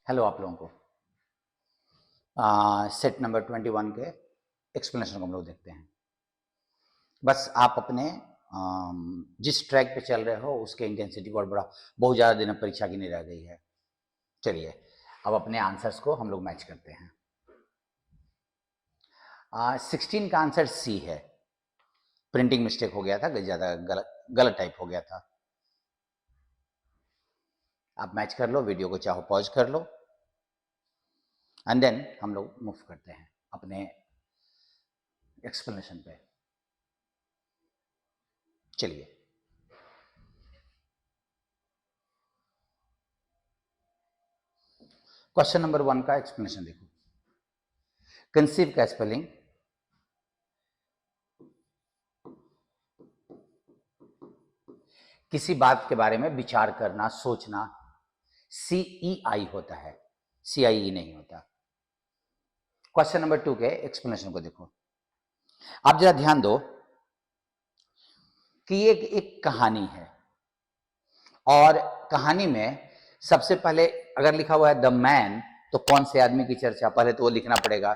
Hello आप लोगों को। सेट नंबर 21 के एक्सप्लेनेशन को हम लोग देखते हैं। बस आप अपने जिस ट्रैक पे चल रहे हो उसके इंटेंसिटी को बढ़ा, बहुत ज़्यादा दिन परीक्षा की नहीं रह गई है। चलिए अब अपने आंसर्स को हम लोग मैच करते हैं। 16 का आंसर सी है। प्रिंटिंग मिस्टेक हो गया था, ज़्यादा गलत टाइप हो गया था। आप मैच कर लो, वीडियो को चाहो पॉज कर लो एंड देन हम लोग मूव करते हैं अपने एक्सप्लेनेशन पे। चलिए क्वेश्चन नंबर 1 का एक्सप्लेनेशन देखो। कंसीव का स्पेलिंग किसी बात के बारे में विचार करना, सोचना, CEI होता है, CIE नहीं होता। क्वेश्चन नंबर 2 के एक्सप्लेनेशन को देखो। आप जरा ध्यान दो कि ये एक कहानी है और कहानी में सबसे पहले अगर लिखा हुआ है द मैन, तो कौन से आदमी की चर्चा, पहले तो वो लिखना पड़ेगा।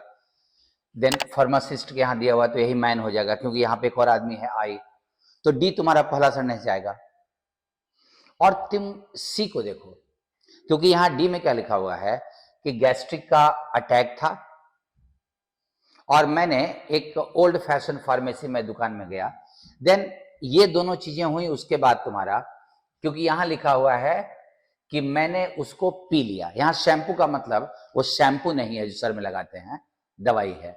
देन फार्मासिस्ट के यहां दिया हुआ तो यही मैन हो जाएगा, क्योंकि यहां पे एक और आदमी है आई, तो डी तुम्हारा पहला सन्निहित जाएगा। और तुम सी को देखो, क्योंकि यहां डी में क्या लिखा हुआ है कि गैस्ट्रिक का अटैक था और मैंने एक ओल्ड फैशन फार्मेसी में दुकान में गया। देन ये दोनों चीजें हुई उसके बाद तुम्हारा, क्योंकि यहां लिखा हुआ है कि मैंने उसको पी लिया। यहां शैम्पू का मतलब वो शैम्पू नहीं है जो सर में लगाते हैं, दवाई है,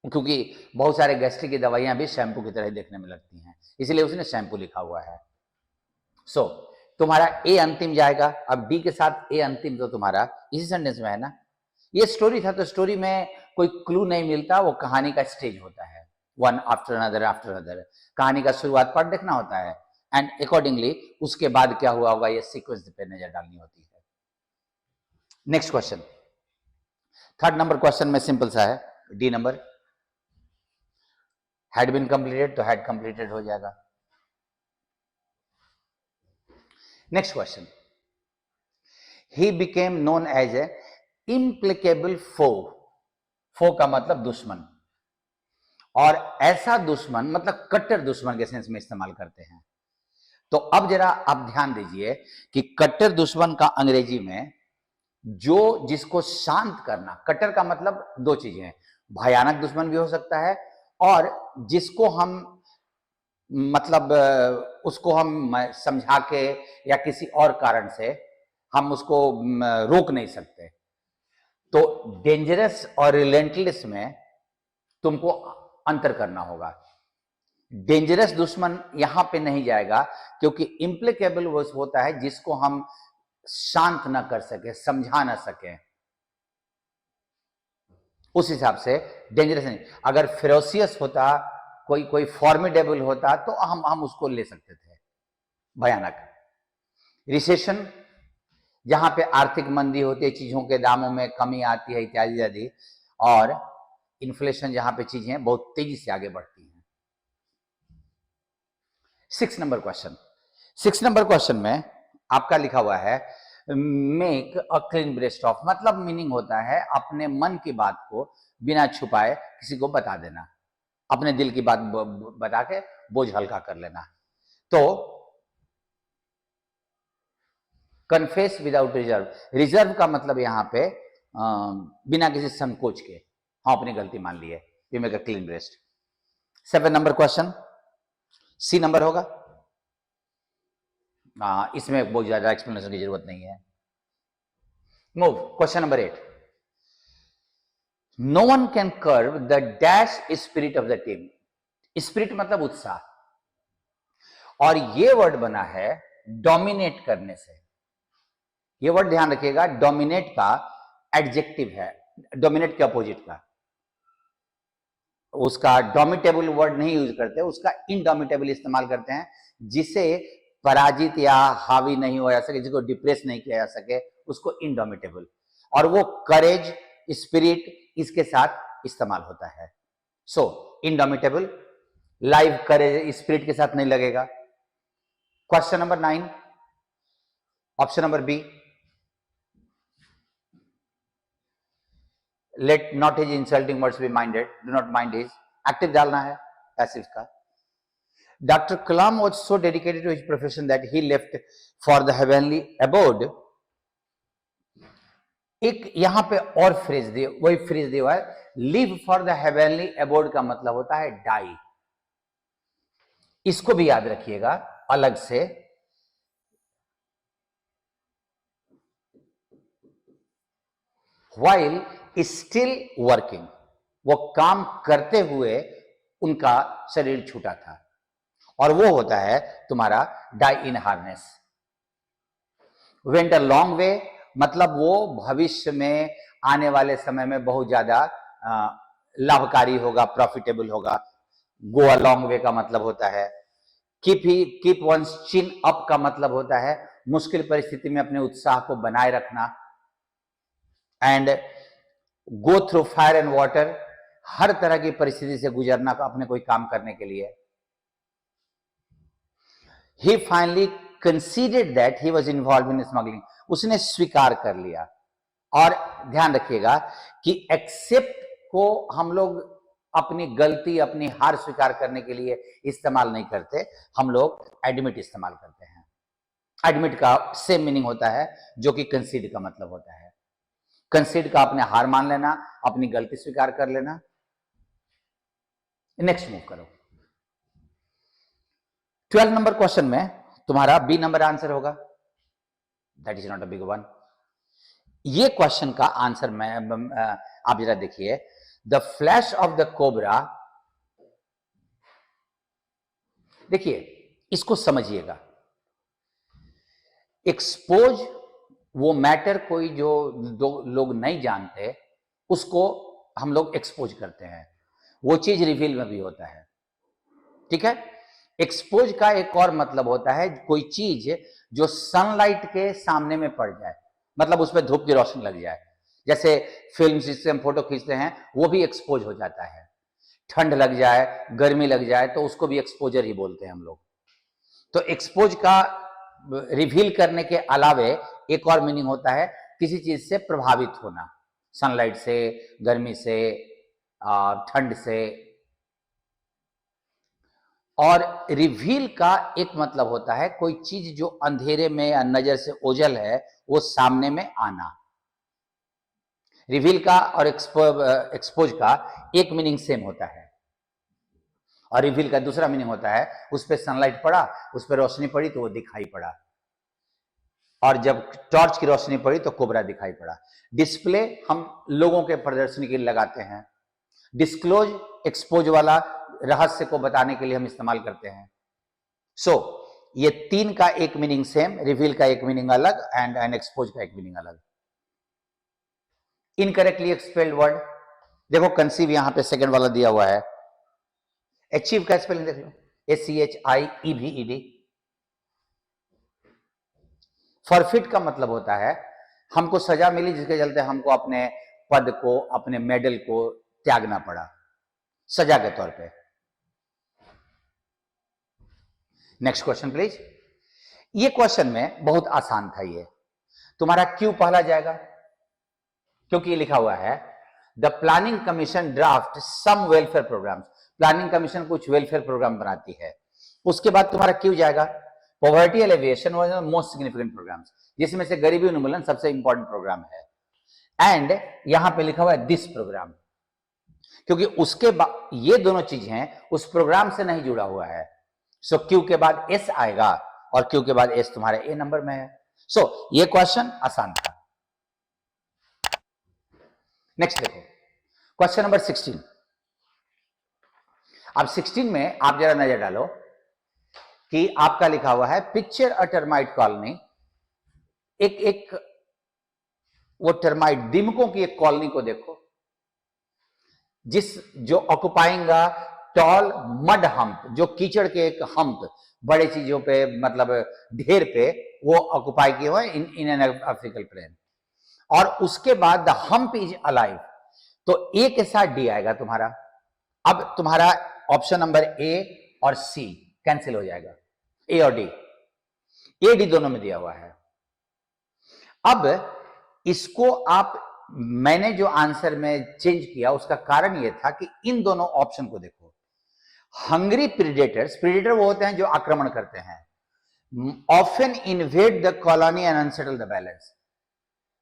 क्योंकि बहुत सारे गैस्ट्रिक की दवाइयां भी शैम्पू की तरह देखने में लगती हैं, इसलिए उसने शैम्पू लिखा हुआ है। सो तुम्हारा ए अंतिम जाएगा। अब डी के साथ ए अंतिम तो तुम्हारा इसी सेंटेंस में है ना। ये स्टोरी था तो स्टोरी में कोई क्लू नहीं मिलता, वो कहानी का स्टेज होता है, one after another after another. कहानी का शुरुआत पार्ट देखना होता है एंड अकॉर्डिंगली उसके बाद क्या हुआ होगा ये सीक्वेंस पे नजर डालनी होती है। Next question, third number question में सिंपल सा है, D number. Had been completed तो हैड कंप्लीटेड हो जाएगा। Next question, he became known as a implacable foe. Foe का मतलब दुश्मन, और ऐसा दुश्मन मतलब कट्टर दुश्मन के सेंस में इस्तेमाल करते हैं। तो अब जरा आप ध्यान दीजिए कि कट्टर दुश्मन का अंग्रेजी में जो जिसको शांत करना, कट्टर का मतलब दो चीजें हैं, भयानक दुश्मन भी हो सकता है और जिसको हम मतलब उसको हम समझा के या किसी और कारण से हम उसको रोक नहीं सकते। तो डेंजरस और रिलेंटलेस में तुमको अंतर करना होगा। डेंजरस दुश्मन यहां पे नहीं जाएगा, क्योंकि इम्प्लिकेबल वो होता है जिसको हम शांत ना कर सके, समझा ना सके, उस हिसाब से डेंजरस नहीं। अगर फेरोसियस होता, कोई फॉर्मिडेबल होता तो हम उसको ले सकते थे, भयानक। रिसेशन, जहां पे आर्थिक मंदी होती है, चीजों के दामों में कमी आती है इत्यादि इत्यादि, और इन्फ्लेशन जहां पे चीजें बहुत तेजी से आगे बढ़ती हैं। 6 नंबर क्वेश्चन, 6 नंबर क्वेश्चन में आपका लिखा हुआ है make a clean breast of, मतलब मीनिंग होता है अपने मन की बात को बिना छुपाए किसी को बता देना, अपने दिल की बात बता के बोझ हल्का कर लेना। तो कन्फेस विदाउट रिजर्व, रिजर्व का मतलब यहां पे बिना किसी संकोच के हम अपनी गलती मान लिए, you make a clean breast. 7 number question, C number होगा। इसमें बहुत ज्यादा एक्सप्लेनेशन की जरूरत नहीं है। Move question number 8, no one can curb the dash spirit of the team. Spirit मतलब उत्साह, और ये वर्ड बना है डोमिनेट करने से। ये वर्ड ध्यान रखिएगा, डोमिनेट का एडजेक्टिव है, डोमिनेट के अपोजिट का। उसका डोमिटेबल वर्ड नहीं यूज करते, उसका इनडोमिटेबल इस्तेमाल करते हैं, जिसे पराजित या हावी नहीं हो जा सके, जिसको डिप्रेस नहीं किया जा सके, उसको इनडोमिटेबल। और वो करेज, स्पिरिट इसके साथ इस्तेमाल होता है। So indomitable, live courage spirit के साथ नहीं लगेगा। Question number 9, option number B, let not his insulting words be minded, do not mind his, active डालना है पैसिव का। Doctor Kalam was so dedicated to his profession that he left for the heavenly abode. एक यहां पे और phrase दिए, वही phrase दिया हुआ है, leave for the heavenly abode का मतलब होता है डाई। इसको भी याद रखिएगा अलग से। व्हाइल स्टिल वर्किंग, वो काम करते हुए उनका शरीर छूटा था, और वो होता है तुम्हारा die in harness. Went a long way, मतलब वो भविष्य में आने वाले समय में बहुत ज्यादा लाभकारी होगा, प्रॉफिटेबल होगा। गो अ लॉन्ग वे का मतलब होता है कीप वंस चिन अप का मतलब होता है मुश्किल परिस्थिति में अपने उत्साह को बनाए रखना। And go through fire and water, हर तरह की परिस्थिति से गुजरना अपने कोई काम करने के लिए। He finally considered that he was involve in smuggling, उसने स्वीकार कर लिया। और ध्यान रखिएगा कि एक्सेप्ट को हम लोग अपनी गलती, अपनी हार स्वीकार करने के लिए इस्तेमाल नहीं करते, हम लोग एडमिट इस्तेमाल करते हैं। एडमिट का सेम मीनिंग होता है जो कि कंसीड का मतलब होता है। कंसीड का अपने हार मान लेना, अपनी गलती स्वीकार कर लेना। नेक्स्ट मूव करो। 12 नंबर क्वेश्चन में तुम्हारा बी नंबर आंसर होगा, that is not a big one. ये क्वेश्चन का आंसर मैं आप जरा देखिए, the flash of the cobra. देखिए इसको समझिएगा। एक्सपोज वो मैटर कोई जो लोग नहीं जानते उसको हम लोग एक्सपोज करते हैं, वो चीज रिवील में भी होता है, ठीक है। एक्सपोज का एक और मतलब होता है कोई चीज जो सनलाइट के सामने में पड़ जाए, मतलब उसमें धूप की रोशनी लग जाए। जैसे फिल्म जिससे हम फोटो खींचते हैं वो भी एक्सपोज हो जाता है। ठंड लग जाए, गर्मी लग जाए तो उसको भी एक्सपोजर ही बोलते हैं हम लोग। तो एक्सपोज का रिवील करने के अलावे एक और मीनिंग होता है किसी चीज से प्रभावित होना, सनलाइट से, गर्मी से, ठंड से। और रिवील का एक मतलब होता है कोई चीज जो अंधेरे में या नजर से ओझल है वो सामने में आना। रिवील का और एक्सपोज का एक मीनिंग सेम होता है, और रिवील का दूसरा मीनिंग होता है उस पर सनलाइट पड़ा, उस पर रोशनी पड़ी तो वो दिखाई पड़ा, और जब टॉर्च की रोशनी पड़ी तो कोबरा दिखाई पड़ा। डिस्प्ले हम लोगों के प्रदर्शनी के लिए लगाते हैं। डिस्क्लोज एक्सपोज वाला रहस्य को बताने के लिए हम इस्तेमाल करते हैं। सो ये तीन का एक मीनिंग सेम, रिवील का एक मीनिंग अलग एंड एक्सपोज का एक मीनिंग अलग। इनकरेक्टली एक्सपेल्ड वर्ड, देखो कंसीव यहां पे सेकंड वाला दिया हुआ है। अचीव का स्पेलिंग देख लो, SCHIEVED। फॉरफिट का मतलब होता है हमको सजा मिली जिसके चलते हमको अपने पद को, अपने मेडल को त्यागना पड़ा सजा के तौर पे। Next question please. ये क्वेश्चन में बहुत आसान था, ये तुम्हारा क्यों पहला जाएगा क्योंकि ये लिखा हुआ है the planning commission draft some welfare programmes. Planning commission कुछ वेलफेयर प्रोग्राम बनाती है। उसके बाद तुम्हारा क्यों जाएगा, poverty alleviation was the most significant programmes, जिसमें से गरीबी उन्मूलन सबसे इंपॉर्टेंट प्रोग्राम है। एंड यहां पे लिखा हुआ है दिस प्रोग्राम, क्योंकि उसके बाद ये दोनों चीजें हैं उस प्रोग्राम से नहीं जुड़ा हुआ है। सो क्यू के बाद एस आएगा, और क्यू के बाद एस तुम्हारे ए नंबर में है। सो ये क्वेश्चन आसान था। नेक्स्ट देखो क्वेश्चन नंबर 16। अब 16 में आप जरा नजर डालो कि आपका लिखा हुआ है पिक्चर अ टर्माइट कॉलोनी। एक वो टर्माइट दीमकों की एक कॉलोनी को देखो जो ऑक्युपाइंग टॉल मड हम्प, जो कीचड़ के एक हम्प, बड़े चीजों पे मतलब ढेर पे वो ऑक्युपाई किए हुए इन एन अफ्रीकन प्लेन। और उसके बाद द हम्प इज अलाइव, तो ए के साथ डी आएगा तुम्हारा। अब तुम्हारा ऑप्शन नंबर ए और सी कैंसिल हो जाएगा, ए और डी, ए डी दोनों में दिया हुआ है। अब इसको आप मैंने जो आंसर में चेंज किया उसका कारण यह था कि इन दोनों ऑप्शन को देखो। हंग्री प्रीडेटर्स, प्रीडेटर वो होते हैं जो आक्रमण करते हैं, often invade the colony and unsettle the balance.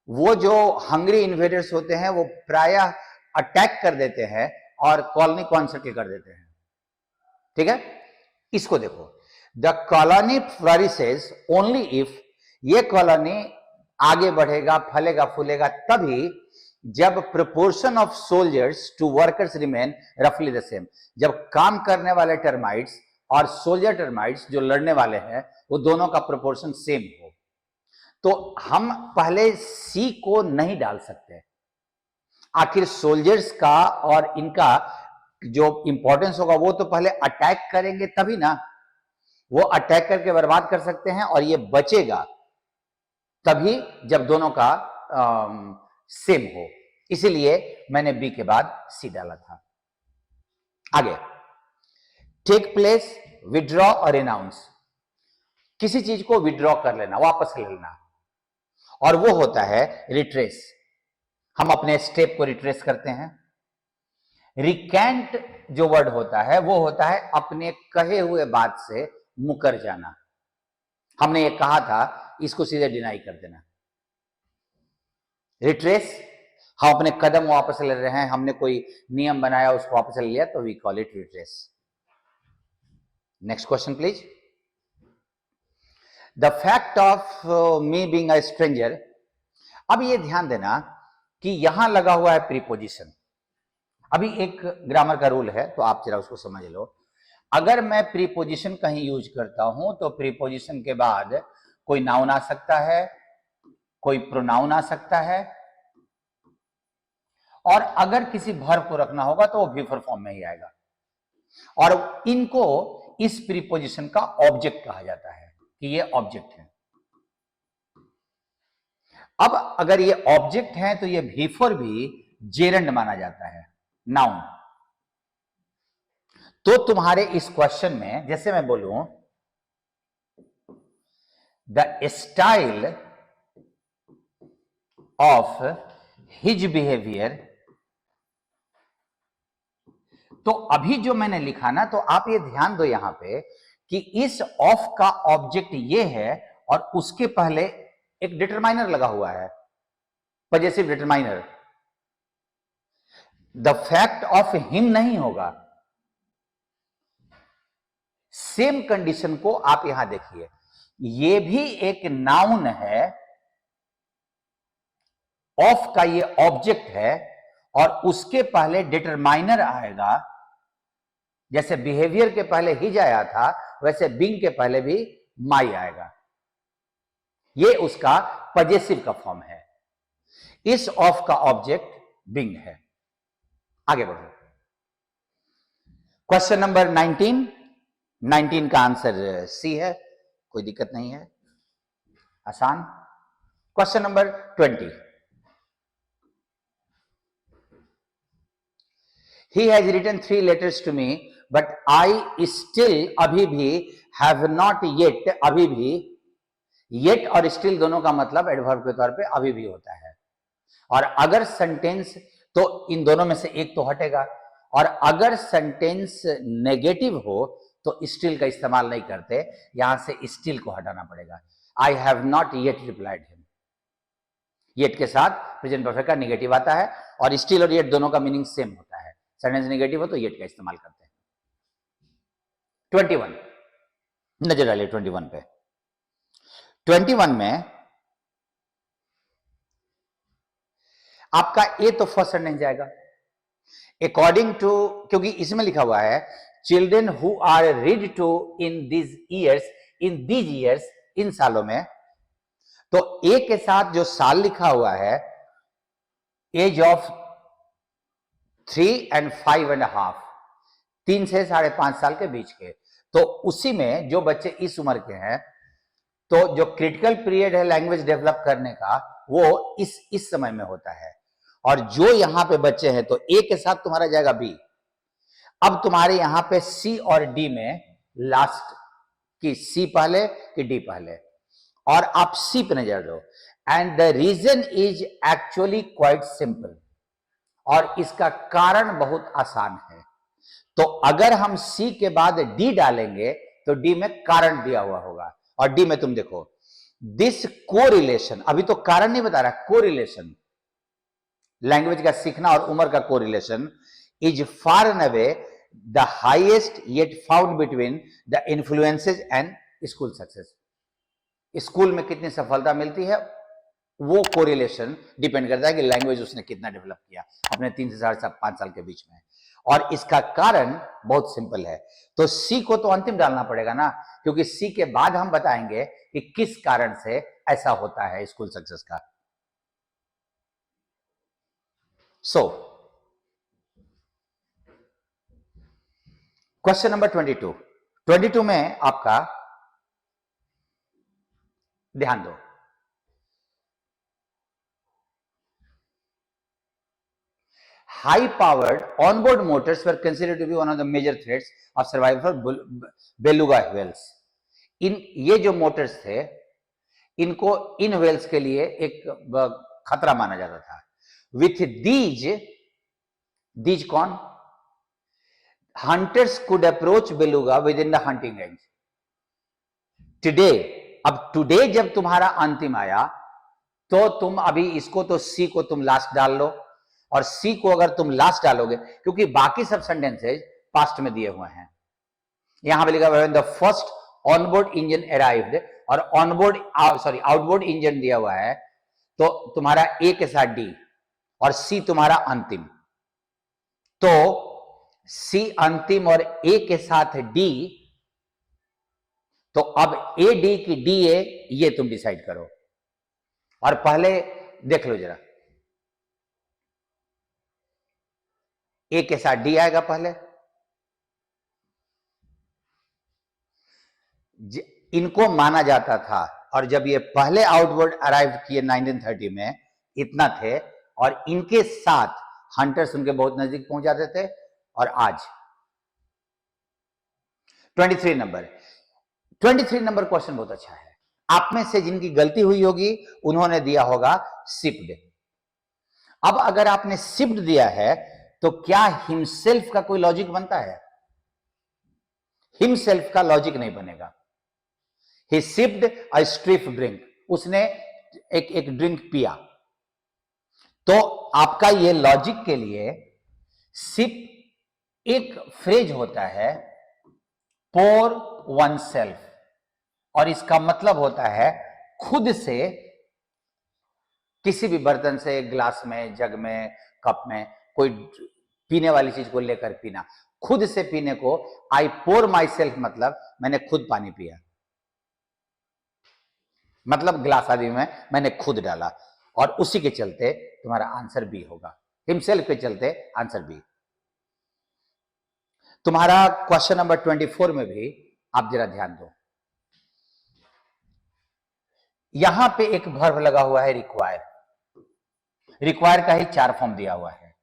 वो जो हंग्री इन्वेडर्स होते हैं वो प्रायः अटैक कर देते हैं और कॉलोनी को अनसेटल कर देते हैं। ठीक है, इसको देखो, the colony flourishes only if, ये कॉलोनी आगे बढ़ेगा, फलेगा फूलेगा तभी जब proportion of soldiers to workers remain रफली द सेम, जब काम करने वाले टर्माइट्स और सोल्जर टर्माइट्स जो लड़ने वाले हैं वो दोनों का प्रोपोर्शन सेम हो। तो हम पहले सी को नहीं डाल सकते, आखिर सोल्जर्स का और इनका जो इंपॉर्टेंस होगा वो तो पहले अटैक करेंगे तभी ना, वो अटैक करके बर्बाद कर सकते हैं और ये बचेगा तभी जब दोनों का सेम हो, इसीलिए मैंने बी के बाद सी डाला था। आगे, टेक प्लेस, विड्रॉ और रिनाउंस, किसी चीज को विड्रॉ कर लेना, वापस ले लेना, और वो होता है रिट्रेस, हम अपने स्टेप को रिट्रेस करते हैं। रिकैंट जो वर्ड होता है वो होता है अपने कहे हुए बात से मुकर जाना, हमने ये कहा था इसको सीधे डिनाई कर देना। रिट्रेस, हम अपने कदम वापस ले रहे हैं, हमने कोई नियम बनाया उसको वापस ले लिया तो we call it retrace. Next question please. The fact of me being a stranger, अब ये ध्यान देना कि यहां लगा हुआ है प्रीपोजिशन। अभी एक ग्रामर का रूल है तो आप जरा उसको समझ लो। अगर मैं प्रीपोजिशन कहीं यूज करता हूं तो प्रीपोजिशन के बाद कोई नाउन आ सकता है, कोई प्रोनाउन आ सकता है, और अगर किसी वर्ब को रखना होगा तो वो वीफर फॉर्म में ही आएगा, और इनको इस प्रीपोजिशन का ऑब्जेक्ट कहा जाता है कि ये ऑब्जेक्ट है। अब अगर ये ऑब्जेक्ट है तो ये वीफर भी जेरेंड माना जाता है, नाउन। तो तुम्हारे इस क्वेश्चन में जैसे मैं बोलूं the style of his behaviour, तो अभी जो मैंने लिखा ना, तो आप ये ध्यान दो यहां पे कि इस ऑफ का ऑब्जेक्ट ये है और उसके पहले एक डिटरमाइनर लगा हुआ है, positive determiner. The fact of him नहीं होगा। सेम कंडीशन को आप यहां देखिए, ये भी एक नाउन है, ऑफ का ये ऑब्जेक्ट है और उसके पहले डिटरमाइनर आएगा। जैसे बिहेवियर के पहले हिज आया था वैसे बिंग के पहले भी माई आएगा, ये उसका पॉजेसिव का फॉर्म है। इस ऑफ का ऑब्जेक्ट बिंग है। आगे बढ़ो, क्वेश्चन नंबर 19 का आंसर सी है, कोई दिक्कत नहीं है, आसान। Question number 20, he has written 3 letters to me but I still, अभी भी, have not yet, अभी भी, yet और still दोनों का मतलब एडवर्ब के तौर पे अभी भी होता है, और अगर सेंटेंस, तो इन दोनों में से एक तो हटेगा, और अगर सेंटेंस नेगेटिव हो तो स्टिल का इस्तेमाल नहीं करते, यहां से स्टिल को हटाना पड़ेगा। I have not yet replied him, yet के साथ प्रेजेंट परफेक्ट का नेगेटिव आता है, और स्टिल और येट दोनों का मीनिंग सेम होता है। सेंटेंस नेगेटिव हो तो येट का इस्तेमाल करते हैं। 21 नजर डालिए 21 पे। 21 में आपका ए तो फर्स्ट नहीं जाएगा, अकॉर्डिंग टू, क्योंकि इसमें लिखा हुआ है children who are read to in these years, इन सालों में, तो ए के साथ जो साल लिखा हुआ है एज ऑफ 3 and 5.5, 3 से 5.5 साल के बीच के, तो उसी में जो बच्चे इस उम्र के हैं, तो जो क्रिटिकल पीरियड है लैंग्वेज डेवलप करने का वो इस समय में होता है, और जो यहां पे बच्चे हैं तो ए के साथ तुम्हारा जाएगा बी। अब तुम्हारे यहां पे सी और डी में लास्ट की सी पहले कि डी पहले, और आप सी पे नजर दो। And the reason is actually quite simple, और इसका कारण बहुत आसान है। तो अगर हम सी के बाद डी डालेंगे तो डी में कारण दिया हुआ होगा, और डी में तुम देखो दिस कोरिलेशन, अभी तो कारण नहीं बता रहा, कोरिलेशन, लैंग्वेज का सीखना और उम्र का correlation is far and away the highest yet found between the influences and school success. School में कितनी सफलता मिलती है वो कोरिलेशन डिपेंड करता है कि लैंग्वेज उसने कितना डेवलप किया अपने 3 से 5 साल के बीच में, और इसका कारण बहुत सिंपल है। तो सी को तो अंतिम डालना पड़ेगा ना, क्योंकि सी के बाद हम बताएंगे कि किस कारण से ऐसा होता है स्कूल सक्सेस का। सो क्वेश्चन नंबर 22 में आपका ध्यान दो। High-powered onboard motors were considered to be one of the major threats of survival for beluga whales. ये जो मोटर्स थे, इनको इन व्हेल्स के लिए एक खतरा माना जाता था। With these कौन? Hunters could approach beluga within the hunting range. Today, अब टुडे जब तुम्हारा अंतिम आया तो तुम अभी इसको तो सी को तुम लास्ट डाल लो, और सी को अगर तुम लास्ट डालोगे, क्योंकि बाकी सब सेंटेंसेज पास्ट में दिए हुए हैं। यहां पे लिखा हुआ है the first onboard engine arrived, और आउटबोर्ड इंजन दिया हुआ है, तो तुम्हारा ए के साथ डी और सी तुम्हारा अंतिम, तो सी अंतिम और ए के साथ डी, तो अब ए डी की डी ए, ये तुम डिसाइड करो। और पहले देख लो जरा, ए के साथ डी आएगा पहले, इनको माना जाता था, और जब ये पहले आउटवर्ड अराइव किए 1930 में इतना थे, और इनके साथ हंटर्स उनके बहुत नजदीक पहुंच जाते थे। और आज 23 नंबर क्वेश्चन बहुत अच्छा है। आप में से जिनकी गलती हुई होगी उन्होंने दिया होगा शिप्ड। अब अगर आपने शिप्ड दिया है तो क्या हिमसेल्फ का कोई लॉजिक बनता है? हिमसेल्फ का लॉजिक नहीं बनेगा। ही सिप्ड अ स्ट्रिफ ड्रिंक, उसने एक ड्रिंक पिया, तो आपका ये लॉजिक के लिए सिप एक फ्रेज होता है पोर वन सेल्फ, और इसका मतलब होता है खुद से किसी भी बर्तन से, ग्लास में, जग में, कप में, कोई पीने वाली चीज को लेकर पीना, खुद से पीने को आई पोर माई सेल्फ, मतलब मैंने खुद पानी पिया, मतलब ग्लास आदि में मैंने खुद डाला, और उसी के चलते तुम्हारा आंसर बी होगा। हिमसेल्फ के चलते आंसर बी। तुम्हारा क्वेश्चन नंबर 24 में भी आप जरा ध्यान दो, यहां पे एक वर्ब लगा हुआ है रिक्वायर। रिक्वायर का ही 4 फॉर्म दिया हुआ है।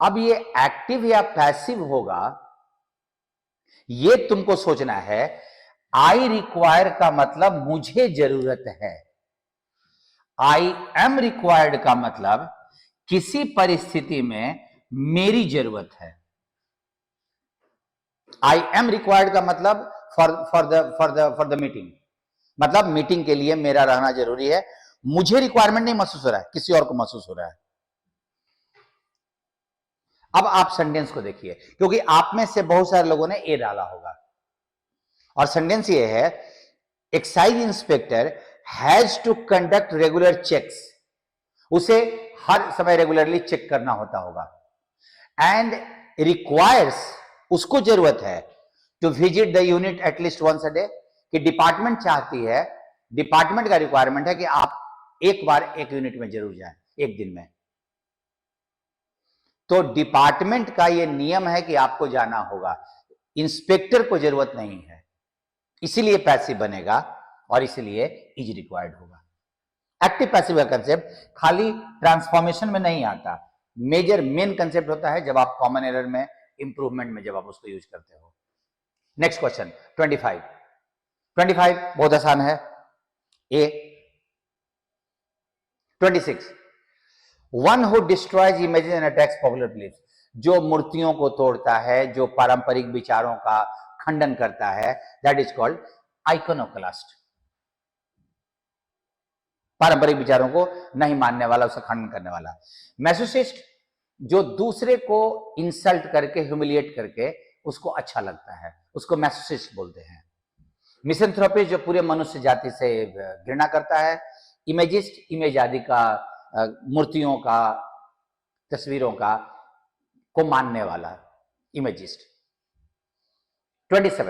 अब ये एक्टिव या पैसिव होगा, ये तुमको सोचना है। आई रिक्वायर का मतलब मुझे जरूरत है, आई एम रिक्वायर्ड का मतलब किसी परिस्थिति में मेरी जरूरत है। आई एम रिक्वायर्ड का मतलब फॉर द मीटिंग, मतलब मीटिंग के लिए मेरा रहना जरूरी है। मुझे रिक्वायरमेंट नहीं महसूस हो रहा है, किसी और को महसूस हो रहा है। अब आप सेंटेंस को देखिए, क्योंकि आप में से बहुत सारे लोगों ने ए डाला होगा, और सेंटेंस ये है excise inspector has to conduct regular checks, उसे हर समय रेगुलरली चेक करना होता होगा। एंड रिक्वायर्स, उसको जरूरत है to visit the unit at least once a day, कि डिपार्टमेंट चाहती है, डिपार्टमेंट का रिक्वायरमेंट है कि आप एक बार एक यूनिट में जरूर जाएं एक दिन में। तो डिपार्टमेंट का यह नियम है कि आपको जाना होगा, इंस्पेक्टर को जरूरत नहीं है, इसीलिए पैसिव बनेगा, और इसीलिए इज रिक्वायर्ड होगा। एक्टिव पैसिव का कंसेप्ट खाली ट्रांसफॉर्मेशन में नहीं आता, मेन कंसेप्ट होता है जब आप कॉमन एरर में, इंप्रूवमेंट में जब आप उसको यूज करते हो। नेक्स्ट क्वेश्चन 25 बहुत आसान है। ए 26, one who destroys images and attacks popular beliefs, जो मूर्तियों को तोड़ता है, जो पारंपरिक विचारों का खंडन करता है, दैट इज कॉल्ड आइकोनोक्लास्ट। पारंपरिक विचारों को नहीं मानने वाला, उसका खंडन करने वाला। मैसोसिस्ट, जो दूसरे को इंसल्ट करके, ह्यूमिलिएट करके उसको अच्छा लगता है, उसको मैसोसिस्ट बोलते हैं। मिसेंथ्रोपिस्ट, जो पूरे मनुष्य जाति से घृणा करता है। इमेजिस्ट, इमेज आदि का, मूर्तियों का, तस्वीरों का को मानने वाला, इमेजिस्ट। 27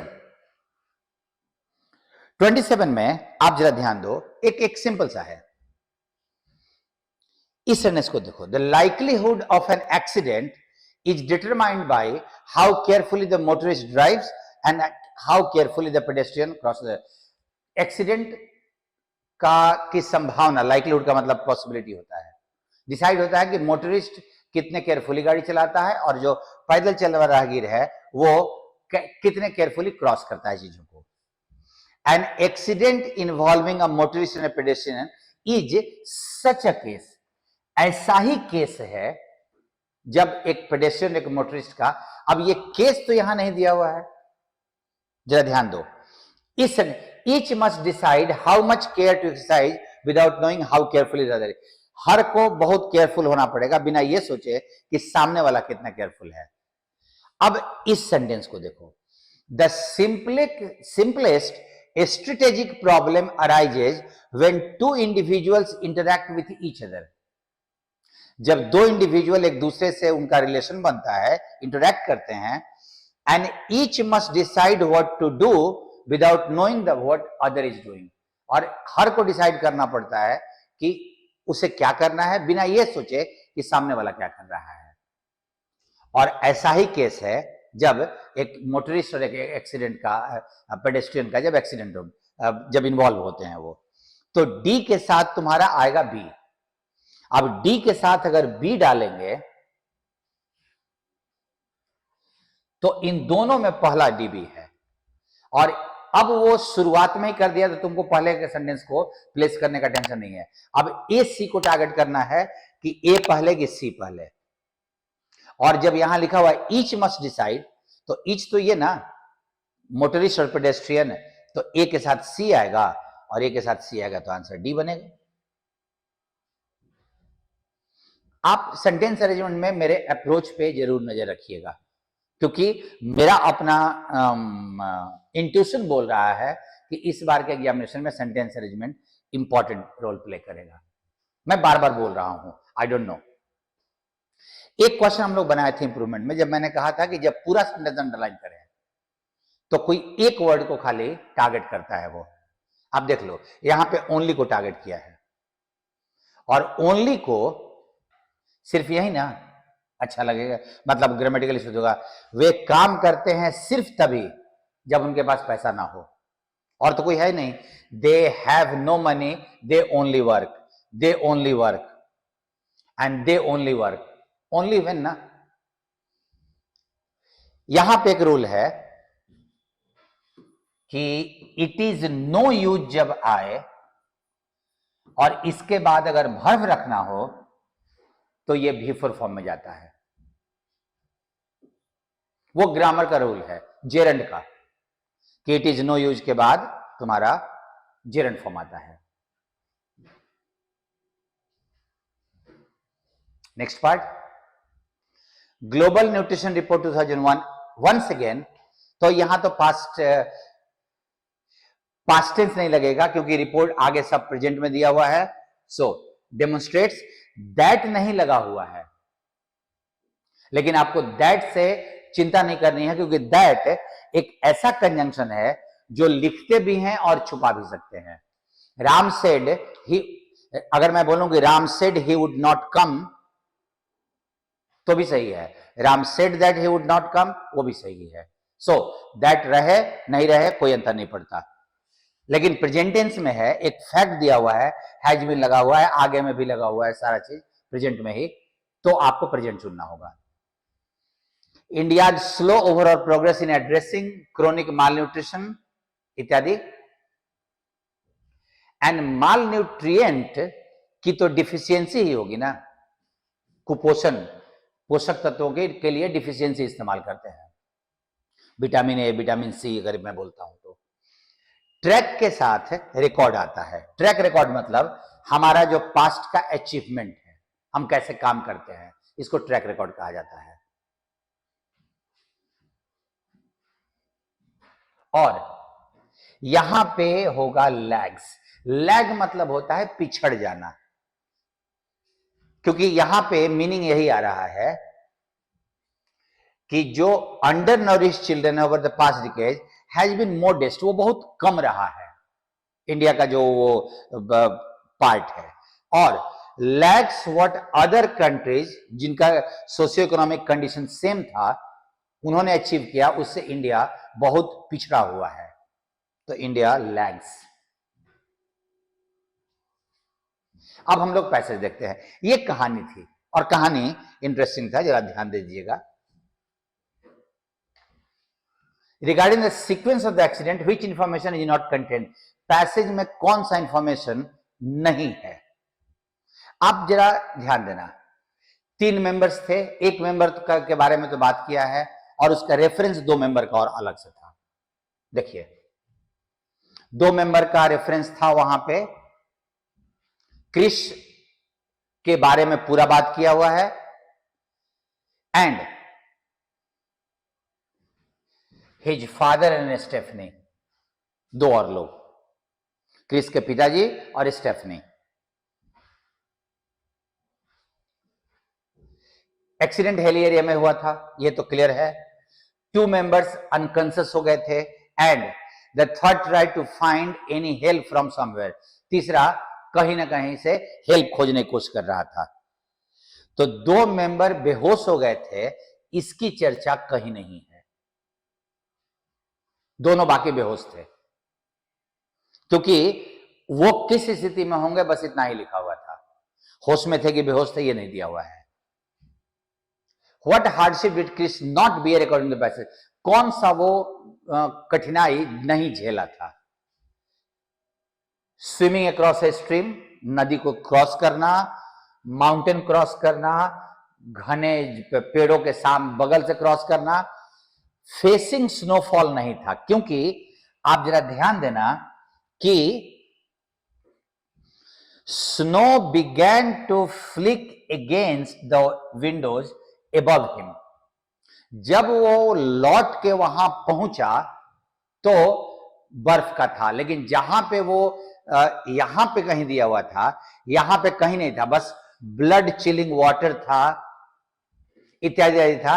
में आप जरा ध्यान दो, एक सिंपल सा है। इस सेंटेंस को देखो, the likelihood of an accident is determined by how carefully the motorist drives and how carefully the pedestrian cross the. Accident की संभावना, लाइक्लीहुड का मतलब पॉसिबिलिटी होता है, डिसाइड होता है कि मोटरिस्ट कितने केयरफुली गाड़ी चलाता है और जो पैदल चलने वाला राहगीर है वो कितने केयरफुली क्रॉस करता है चीजों को। An accident involving a motorist and a pedestrian is such a case, ऐसा ही केस है जब एक पेडेस्ट्रियन एक मोटरिस्ट का। अब ये केस तो यहां नहीं दिया हुआ है, जरा ध्यान दो। इस each must decide how much care to exercise without knowing how carefully the other. हर को बहुत केयरफुल होना पड़ेगा बिना ये सोचे कि सामने वाला कितना केयरफुल है। अब इस सेंटेंस को देखो, the simplest strategic problem arises when two individuals interact with each other। जब दो इंडिविजुअल एक दूसरे से उनका रिलेशन बनता है, इंटरैक्ट करते हैं, and each must decide what to do without knowing the what other is doing. और हर को डिसाइड करना पड़ता है कि उसे क्या करना है बिना ये सोचे कि सामने वाला क्या कर रहा है। और ऐसा ही केस है जब एक मोटरिस्ट और एक एक्सीडेंट का, पेडेस्ट्रियन का जब एक्सीडेंट हो, जब इन्वॉल्व होते हैं वो, तो डी के साथ तुम्हारा आएगा बी। अब डी के साथ अगर बी डालेंगे तो इन दोनों में पहला डी बी है, और अब वो शुरुआत में ही कर दिया तो तुमको पहले के सेंटेंस को प्लेस करने का टेंशन नहीं है। अब ए सी को टारगेट करना है कि ए पहले कि सी पहले। और जब यहां लिखा हुआ है ईच मस्ट डिसाइड, तो ईच तो ये ना मोटरिस्ट और पेडेस्ट्रियन है, तो ए के साथ सी आएगा और ए के साथ सी आएगा तो आंसर डी बनेगा। आप सेंटेंस अरेंजमेंट में मेरे अप्रोच पे जरूर नजर रखिएगा, क्योंकि मेरा अपना इंट्यूशन बोल रहा है कि इस बार के एग्जामिनेशन में sentence arrangement important role play करेगा। मैं बार बार बोल रहा हूं, आई डोंट नो। एक क्वेश्चन हम लोग बनाए थे इंप्रूवमेंट में, जब मैंने कहा था कि जब पूरा सेंटेंस अंडरलाइन करें तो कोई एक वर्ड को खाली टारगेट करता है वो। आप देख लो, यहां पे ओनली को टारगेट किया है, और ओनली को सिर्फ यही ना अच्छा लगेगा, मतलब ग्रामेटिकली शुद्ध होगा, वे काम करते हैं सिर्फ तभी जब उनके पास पैसा ना हो, और तो कोई है नहीं। They have no money, they only work, they only work and they only work, only when ना। यहां पे एक रूल है कि इट इज नो यूज जब आए और इसके बाद अगर वर्ब रखना हो तो ये भी फॉर फॉर्म में जाता है। वो ग्रामर का रूल है जेरंड का, कि इट इज नो यूज के बाद तुम्हारा जेरंड फॉर्म आता है। Next part, global nutrition report 2001। Once again, तो यहां तो पास्ट टेंस नहीं लगेगा क्योंकि रिपोर्ट आगे सब प्रेजेंट में दिया हुआ है। सो डेमोन्स्ट्रेट्स, दैट नहीं लगा हुआ है, लेकिन आपको दैट से चिंता नहीं करनी है, क्योंकि दैट एक ऐसा कंजंक्शन है जो लिखते भी हैं और छुपा भी सकते हैं। राम सेड ही, अगर मैं बोलूं कि Ram said he would not come तो भी सही है, Ram said that he would not come वो भी सही है। सो दैट रहे नहीं रहे कोई अंतर नहीं पड़ता, लेकिन प्रेजेंट टेंस में है, एक फैक्ट दिया हुआ है, हैज बीन लगा हुआ है, आगे में भी लगा हुआ है, सारा चीज प्रेजेंट में ही, तो आपको प्रेजेंट चुनना होगा। India slow overall progress in addressing chronic mall nutrition इत्यादि, एंड माल न्यूट्रिएंट की तो डिफिशियंसी ही होगी ना, कुपोषण, पोषक तत्वों के लिए डिफिशियंसी इस्तेमाल करते हैं, विटामिन ए, विटामिन सी अगर मैं बोलता हूं तो। ट्रैक के साथ रिकॉर्ड आता है। ट्रैक रिकॉर्ड मतलब हमारा जो पास्ट का अचीवमेंट है, हम कैसे काम करते हैं, इसको ट्रैक रिकॉर्ड कहा जाता है। और यहां पे होगा लैग्स। लैग मतलब होता है पिछड़ जाना, क्योंकि यहां पे मीनिंग यही आ रहा है कि जो under nourish children over the past decade has been modest, वो बहुत कम रहा है इंडिया का जो वो पार्ट है। और लैग्स व्हाट अदर कंट्रीज जिनका सोशियो इकोनॉमिक कंडीशन सेम था उन्होंने अचीव किया, उससे इंडिया बहुत पिछड़ा हुआ है, तो इंडिया लैग्स। अब हम लोग पैसेज देखते हैं। ये कहानी थी और कहानी इंटरेस्टिंग था, जरा ध्यान दे दीजिएगा। Regarding the sequence of the accident which information is not content, passage में कौन सा इंफॉर्मेशन नहीं है। आप जरा ध्यान देना, 3 मेंबर्स थे, एक मेंबर के बारे में तो बात किया है और उसका रेफरेंस 2 मेंबर का और अलग से था। देखिए 2 मेंबर का रेफरेंस था, वहां पे क्रिस के बारे में पूरा बात किया हुआ है and his father and Stephanie, 2 और लोग, क्रिस के पिताजी और स्टेफनी। एक्सीडेंट हिल एरिया में हुआ था, ये तो क्लियर है। 2 मेंबर्स अनकॉन्शियस हो गए थे and the third try to find any help from somewhere, तीसरा कहीं ना कहीं से हेल्प खोजने की कोशिश कर रहा था। तो 2 मेंबर बेहोश हो गए थे, इसकी चर्चा कहीं नहीं है। दोनों बाकी बेहोश थे, क्योंकि वो किस स्थिति में होंगे बस इतना ही लिखा हुआ था। होश में थे कि बेहोश थे ये नहीं दिया हुआ है। What hardship did Chris not bear according to the passage? कौन सा वो कठिनाई नहीं झेला था। स्विमिंग अक्रॉस ए स्ट्रीम, नदी को क्रॉस करना, माउंटेन क्रॉस करना, घने पेड़ों के सामने बगल से क्रॉस करना, फेसिंग स्नोफॉल नहीं था, क्योंकि आप जरा ध्यान देना कि snow began to flick against the windows above him। जब वो लौट के वहां पहुंचा तो बर्फ का था, लेकिन जहां पे वो यहां पे कहीं दिया हुआ था, यहां पे कहीं नहीं था, बस ब्लड चिलिंग वाटर था इत्यादि था।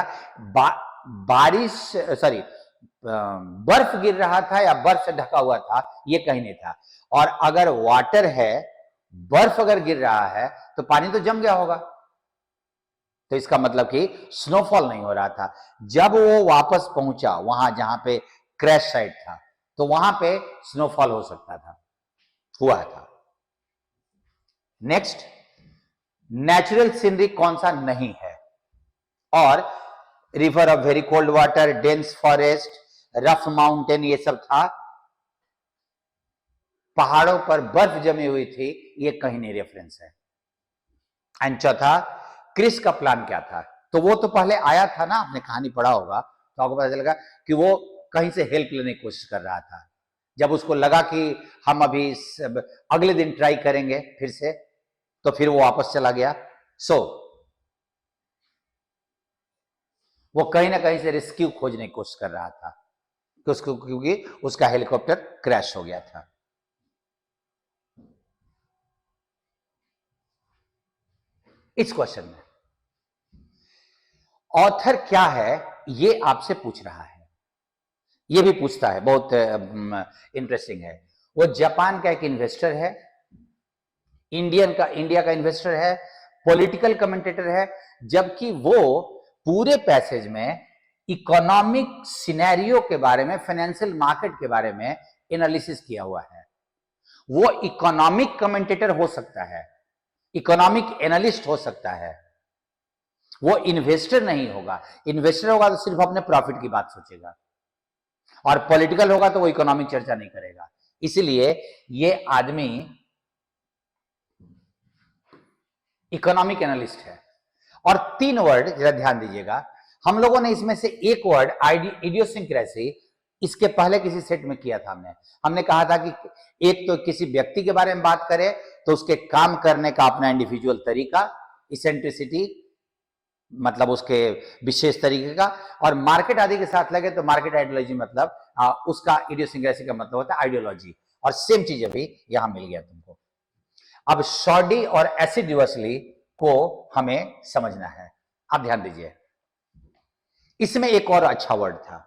बारिश सॉरी बर्फ गिर रहा था या बर्फ से ढका हुआ था ये कहीं नहीं था। और अगर वाटर है, बर्फ अगर गिर रहा है तो पानी तो जम गया होगा, तो इसका मतलब कि स्नोफॉल नहीं हो रहा था। जब वो वापस पहुंचा वहां जहां पे क्रैश साइट था, तो वहां पे स्नोफॉल हो सकता था, हुआ था। नेक्स्ट, नेचुरल सीनरी कौन सा नहीं है। और river of very cold water, dense forest, rough mountain, ये सब था। पहाड़ों पर बर्फ जमी हुई थी, ये कहीं नहीं रेफरेंस है। एंड चौथा, क्रिस का प्लान क्या था। तो वो तो पहले आया था ना, आपने कहानी पढ़ा होगा तो आपको पता चलेगा कि वो कहीं से हेल्प लेने की कोशिश कर रहा था। जब उसको लगा कि हम अभी अगले दिन ट्राई करेंगे फिर से, तो फिर वो वापस चला गया। सो वो कहीं ना कहीं से रेस्क्यू खोजने की कोशिश कर रहा था, क्योंकि उसका हेलीकॉप्टर क्रैश हो गया था। इस क्वेश्चन में ऑथर क्या है ये आपसे पूछ रहा है, ये भी पूछता है, बहुत इंटरेस्टिंग है। वो जापान का एक इन्वेस्टर है, इंडिया का इन्वेस्टर है, पॉलिटिकल कमेंटेटर है, जबकि वो पूरे पैसेज में इकोनॉमिक सिनेरियो के बारे में, फाइनेंशियल मार्केट के बारे में एनालिसिस किया हुआ है। वो इकोनॉमिक कमेंटेटर हो सकता है, इकोनॉमिक एनालिस्ट हो सकता है, वो इन्वेस्टर नहीं होगा। इन्वेस्टर होगा तो सिर्फ अपने प्रॉफिट की बात सोचेगा, और पॉलिटिकल होगा तो वो इकोनॉमिक चर्चा नहीं करेगा। इसलिए ये आदमी इकोनॉमिक एनालिस्ट है। और 3 वर्ड जरा ध्यान दीजिएगा, हम लोगों ने इसमें से एक वर्ड इडियोसिंक्रेसी इसके पहले किसी सेट में किया था। हमने कहा था कि एक तो किसी व्यक्ति के बारे में बात करें तो उसके काम करने का अपना इंडिविजुअल तरीका, इसेंट्रिसिटी मतलब उसके विशेष तरीके का, और मार्केट आदि के साथ लगे तो मार्केट आइडियोलॉजी मतलब उसका इडियोसिंक्रेसी का मतलब होता है आइडियोलॉजी। और सेम चीज अभी यहां मिल गया तुमको। अब शॉर्डी और एसिडुअसली को हमें समझना है। आप ध्यान दीजिए, इसमें एक और अच्छा वर्ड था,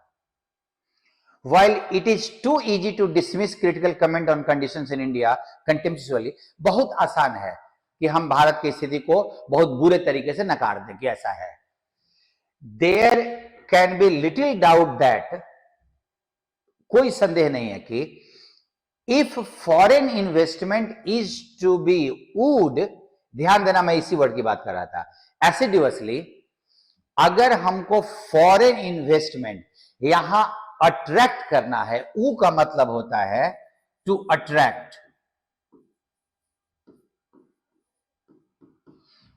while it is too easy to dismiss critical comment on conditions in India contemptuously, बहुत आसान है कि हम भारत की स्थिति को बहुत बुरे तरीके से नकार दें कि ऐसा है। There can be little doubt that, कोई संदेह नहीं है कि if foreign investment is to be wooed, ध्यान देना मैं इसी वर्ड की बात कर रहा था, assiduously, अगर हमको फॉरेन इन्वेस्टमेंट यहां अट्रैक्ट करना है, ऊ का मतलब होता है टू अट्रैक्ट,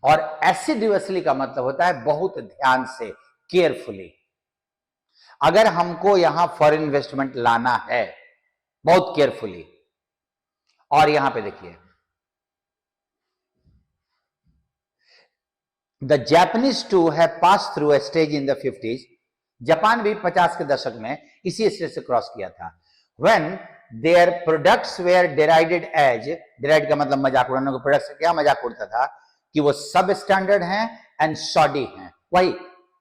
और एसिडुअसली का मतलब होता है बहुत ध्यान से, केयरफुली। अगर हमको यहां फॉरेन इन्वेस्टमेंट लाना है बहुत केयरफुली, और यहां पे देखिए the Japanese to have pass through a stage in the 50s, Japan भी 50 के दशक में इसी स्टेज से क्रॉस किया था। When their products were derided as, derided का मतलब मजाक उड़ाने को, प्रोडक्ट्स क्या मजाक उड़ता था कि वो सब स्टैंडर्ड हैं एंड शॉडी हैं, वही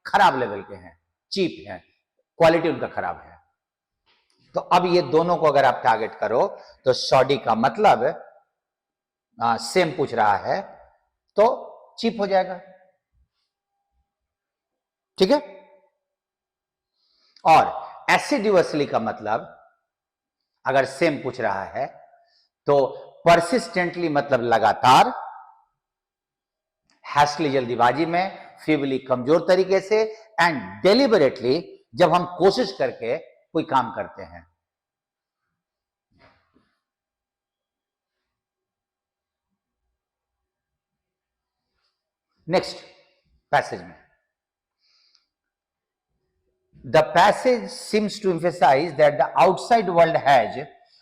खराब लेवल के हैं, चीप हैं, क्वालिटी उनका खराब है। तो अब ये दोनों को अगर आप टारगेट करो तो शॉडी का मतलब सेम पूछ रहा है तो चीप हो जाएगा, ठीक है। और एसिडुअसली का मतलब अगर सेम पूछ रहा है तो परसिस्टेंटली मतलब लगातार, हैस्टली जल्दीबाजी में, फीबली कमजोर तरीके से, एंड डेलिबरेटली जब हम कोशिश करके कोई काम करते हैं। नेक्स्ट पैसेज में The passage seems to emphasize that the outside world has,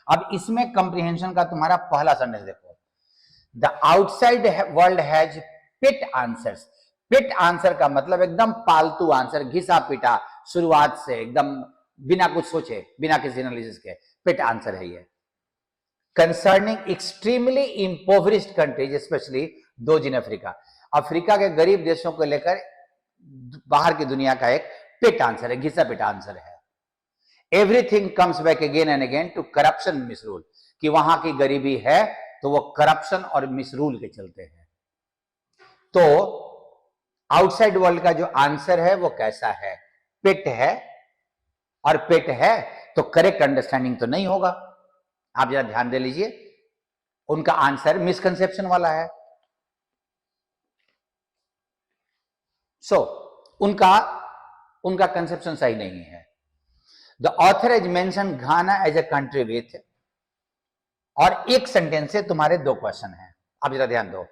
अब इसमें कंप्रीहेंशन का तुम्हारा पहला सेंटेंस देखो, The outside world has pit answers। Pit answer का मतलब एकदम पालतू आंसर, घिसा पिटा, शुरुआत से एकदम बिना कुछ सोचे, बिना किसी एनालिसिस के, पिट आंसर है ये। Concerning extremely impoverished countries especially those in Africa, Africa के गरीब देशों को लेकर बाहर की दुनिया का एक पिट आंसर है, घिसा पिटा आंसर है। Everything comes back again and again to corruption misrule, कि वहां की गरीबी है तो वो करप्शन और मिसरूल के चलते हैं। तो आउटसाइड वर्ल्ड का जो आंसर है वो कैसा है, पिट है, और पिट है तो करेक्ट अंडरस्टैंडिंग तो नहीं होगा। आप जरा ध्यान दे लीजिए, उनका आंसर मिसकंसेप्शन वाला है। उनका कंसेप्शन सही नहीं है। The author has mention Ghana as a country with, और एक सेंटेंस से तुम्हारे 2 क्वेश्चन हैं, आप जरा ध्यान दो।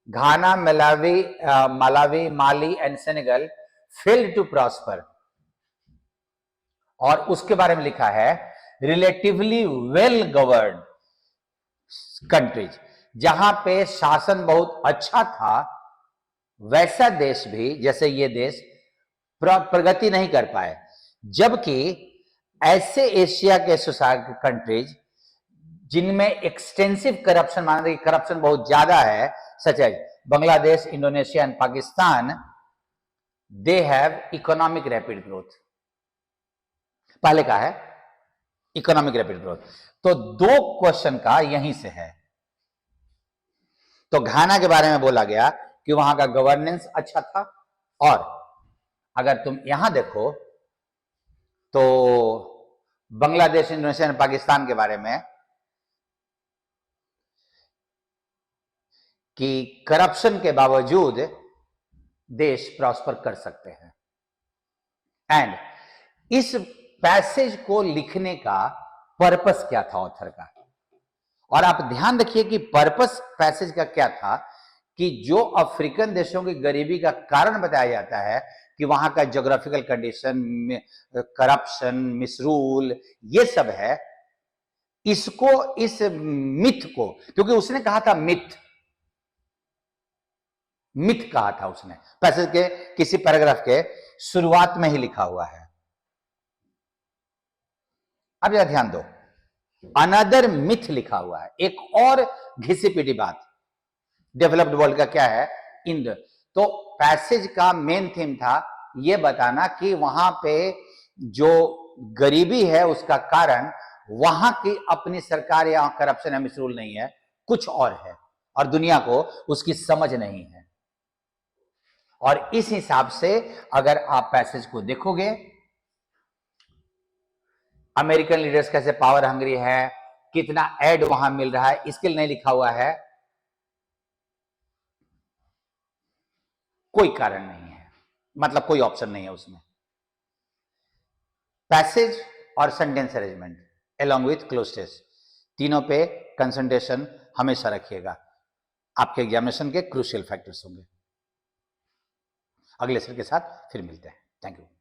Ghana, Malawi, Mali and Senegal failed to prosper, और उसके बारे में लिखा है रिलेटिवली वेल गवर्न्ड कंट्रीज, जहां पे शासन बहुत अच्छा था, वैसा देश भी, जैसे ये देश, प्रगति नहीं कर पाए। जबकि ऐसे एशिया के कंट्रीज जिनमें एक्सटेंसिव करप्शन, माना कि करप्शन बहुत ज्यादा है, such as Bangladesh, Indonesia and Pakistan, they have economic rapid growth. पहले का है इकोनॉमिक रैपिड ग्रोथ। तो 2 क्वेश्चन का यहीं से है। तो घाना के बारे में बोला गया कि वहां का गवर्नेंस अच्छा था, और अगर तुम यहां देखो तो बांग्लादेश, इंडोनेशिया और पाकिस्तान के बारे में कि करप्शन के बावजूद देश प्रॉस्पर कर सकते हैं। एंड इस पैसेज को लिखने का पर्पस क्या था ऑथर का, और आप ध्यान रखिए कि पर्पस पैसेज का क्या था कि जो अफ्रीकन देशों की गरीबी का कारण बताया जाता है कि वहां का ज्योग्राफिकल कंडीशन, करप्शन, मिसरूल, ये सब है, इसको, इस मिथ को, क्योंकि उसने कहा था मिथ कहा था उसने, पैसेज के किसी पैराग्राफ के शुरुआत में ही लिखा हुआ है। अब यह ध्यान दो, अनदर मिथ लिखा हुआ है, एक और घिसी पिटी बात। डेवलप्ड वर्ल्ड का क्या है? इंड। तो पैसेज का मेन थीम था यह बताना कि वहां पे जो गरीबी है उसका कारण वहां की अपनी सरकार या करप्शन या मिसरूल नहीं है, कुछ और है, और दुनिया को उसकी समझ नहीं है। और इस हिसाब से अगर आप पैसेज को देखोगे, अमेरिकन लीडर्स कैसे पावर हंग्री है, कितना एड वहां मिल रहा है, इसके लिए नहीं लिखा हुआ है, कोई कारण नहीं है, मतलब कोई ऑप्शन नहीं है उसमें। पैसेज और sentence arrangement along with clozes, तीनों पे कंसंट्रेशन हमेशा रखिएगा, आपके एग्जामिनेशन के क्रूशियल फैक्टर्स होंगे। अगले सत्र के साथ फिर मिलते हैं। Thank you.